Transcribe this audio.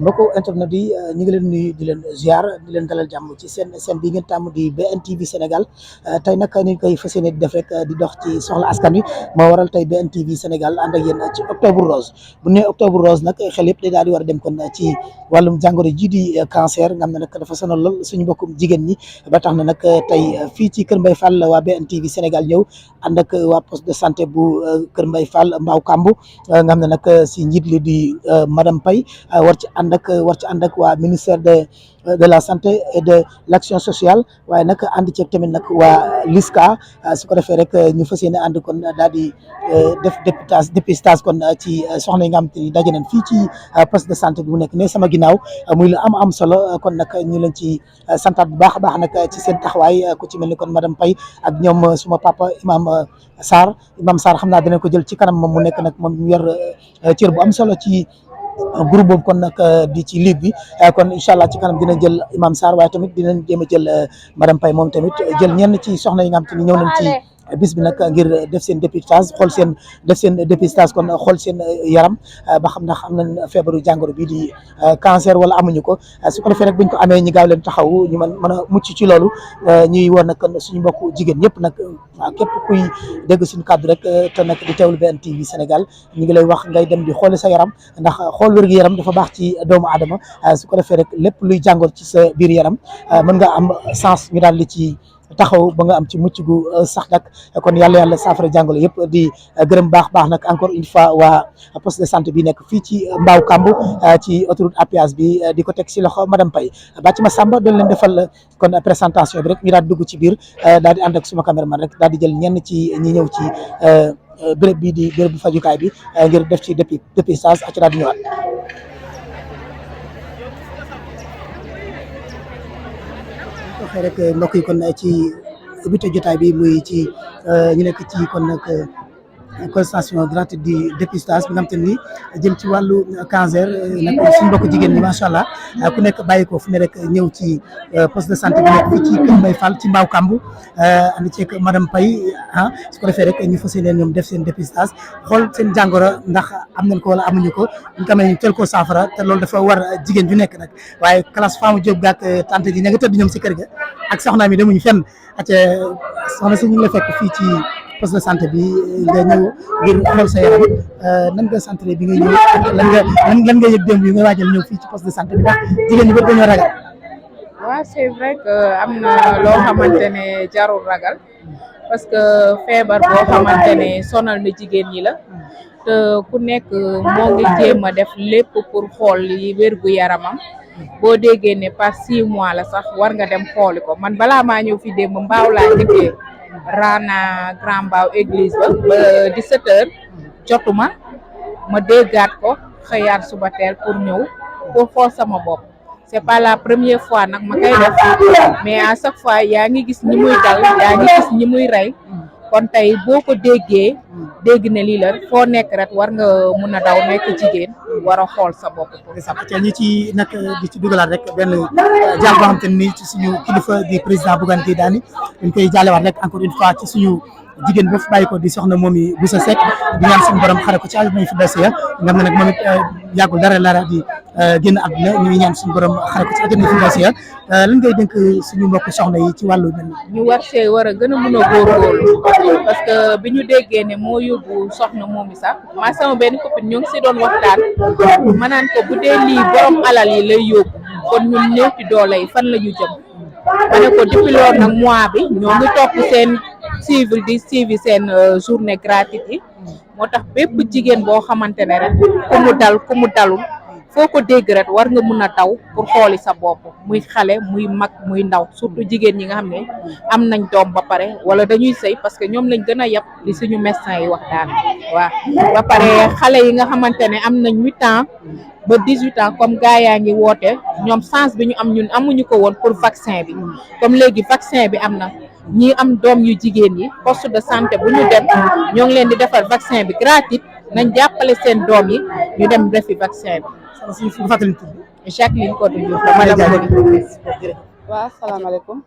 mbokku internet yi ñu ngi leen nuyu di leen ziar di leen dalal jàmm ci seen bi ngeen tàmm di BNTV Sénégal tey nag ni ñu koy fas yéene di def rek di dox ci soxla askan wi moo waral tey BNTV Sénégal ànd ak yéen ci octobre rose bu ne octobre rose nag xel yëpp day daal di war a dem kon ci wàllum jàngoro ji di cancer nga xam ne nag dafa sonal lool suñu mbokkum jigéen ñi ba tax na nag tey fii ci Kër Mbaye Fall waa BNTV Sénégal ñëw ànd ak waa poste de santé bu Kër Mbaye Fall Mbao Kambu nga xam ne nag si njiit li di madame Paye war ci ànd ak waa ministère de la santé et de l'action sociale waaye nag ànd ceeg tamit nag waa LISCA su ko defee rek ñu fas yéene ànd kon daal di def dépistage kon ci soxna yi nga xam te ni daje nañ fii ci poste de santé bi mu nekk ne sama ginnaaw muy la am solo kon nag ñu leen ci santaat bu baax a baax nag ci seen taxawaay ku ci mel ni kon madame Paye ak ñoom suma papa imam Sarr xam naa dinañ ko jël ci kanam moom mu nekk nag moom ñu yor cër bu am solo ci groupe boobu kon nag di ci ligue bi kon incha allah ci kanam dina jël imam Sarr waaye tamit dinañ jéem a jël madame Paye moom tamit jël ñenn ci soxna yi nga xam te ni ñëw nañ ci bis bi nag ngir def seen dépistage def seen dépistage kon xool seen yaram ba xam ndax am nañ feebaru jàngoro bi di cancer wala amuñu ko su ko defee rek buñ ko amee ñi gaaw leen taxaw ñu mën a mucc ci loolu ñuy woon nag suñu mbokku jigéen ñëpp nag képp kuy dégg suñu kàddu rek te nag di teewlu BNTV Sénégal ñu ngi lay wax ngay dem di xooli sa yaram ndax xool wér gi yaram dafa baax ci doomu aadama su ko defee rek lépp luy jàngoro ci sa biir yaram mën nga am chance ñu daal di ci taxaw ba nga am ci mucc gu sax nag kon yàlla saafara jàngoro yëpp di gërëm baax nag encore une fois waa poste de santé bi nekk fii ci Mbao Kambu ci autoroute à péage bi di ko teg si loxo madame Paye Bathie Massamba doon leen defal kon présentation bi rek ñu daal di dugg ci biir daal di ànd ak suma caméraman rek daal di jël ñenn ci ñi ñëw ci béréb bi di béréb bu fajukaay bi ngir def ci dépistage ak ci daal di ñëwaat. waxee rek mbokk yi kon ci ubbite jotaay bi muy ci ñu nekk ci kon nag consultation gratuite di dépistage bi nga xam te ni jëm ci wàllu cancer nag suñu mbokk jigéen ñi macha allah ku nekk bàyyi ko fu ne rek ñëw ci poste de santé bi nekk fii ci Kër Mbaye Fall ci Mbao Kambu andi ceeg madame Paye su ko defee rek ñu fas yéene ñoom def seen dépistage xool seen jàngoro ndax am nañ ko wala amuñu ko ñu ko amee ñu teel koo saafara te loolu dafa war jigéen ju nekk nag waaye classe femme Diop gaak tante ji ña nga tëdd ñoom si kër ga ak soxna mi demuñu fenn ak soxna si ñu ngi la fekk fii ci poste de santé bi nga ñëw ngir xool sa yaram nan nga santé bi nga ñëw lan nga yëg démb yi nga waajal ñëw fii ci poste de santé bi ndax jigéen ñi bëgg dañoo ragal. waaw c'est vrai que am na loo xamante ne jarul ragal parce que feebar boo xamante ne sonal na jigéen ñi la te ku nekk moo ngi jéem a def lépp pour xool yi wérgu yaramam boo déggee ne par 6 mois la sax war nga dem xooli ko man balaa maa ñëw fi démb Mbao laa njëkkee raana Grand Mbao église ba 17h jotuma ma déggaat ko xëyaat suba teel pour ñëw pour xool sama bopp c'est pas la première fois nag ma koy def mais à chaque fois yaa ngi gis ñi muy dal yaa ngi gis ñi muy rey kon tey boo ko déggee dégg ne lii la foo nekk rek war nga mun a daw nekk jigéen war a xool sa bopp. ñi ci nag di ci dugalaat rek benn jàll boo xam te ni ci suñu kilifa di président Bougane Gueye Dany dañ koy jàllewaat rek encore une fois ci suñu jigéen ba fi bàyyi ko di soxna moom yi bu sa sekk di ñaan suñu borom xare ko ci àll nañ fi des ya nga xam ne nag moom it yàggul dara la di génn àdduna ñu ngi ñaan suñu borom xare ko ci àll nañ fi des ya lan ngay dénk suñu mbokk soxna yi ci wàllu mel ñu war see war a gën a mën a góorgóorlu parce que bi ñu déggee ne moo yóbbu soxna moom yi sax maa sama benn copine ñoo ngi si doon waxtaan ma naan ko bu dee lii borom alal yi lay yóbbu kon ñun néew ci doole yi fan la ñu jëm ma ne ko depuis loolu nag mois bi ñoo ngi topp seen suivi seen journée gratuite yi moo tax bépp jigéen boo xamante ne rek ku mu dalul foo ko dégg rek war nga mun a daw pour xooli sa bopp muy xale muy mag muy ndaw surtout jigéen ñi nga xam ne am nañ doom ba pare wala dañuy sëy parce que ñoom lañ gën a yab li suñu médecin yi wax daan waaw ba pare xale yi nga xamante ne am nañ 8 ans ba 18 ans comme gars yaa ngi woote ñoom chance bi ñu am ñun amuñu ko woon pour vaccin bi comme léegi vaccin bi am na ñi am doom yu jigéen yi poste de santé bu ñu dem ñoo ngi leen di defar vaccin bi gratuit nañ jàppale seen doom yi ñu dem defi vaccin bi. Jacqueline Codé Diouf la madame. waaw asalaamaaleykum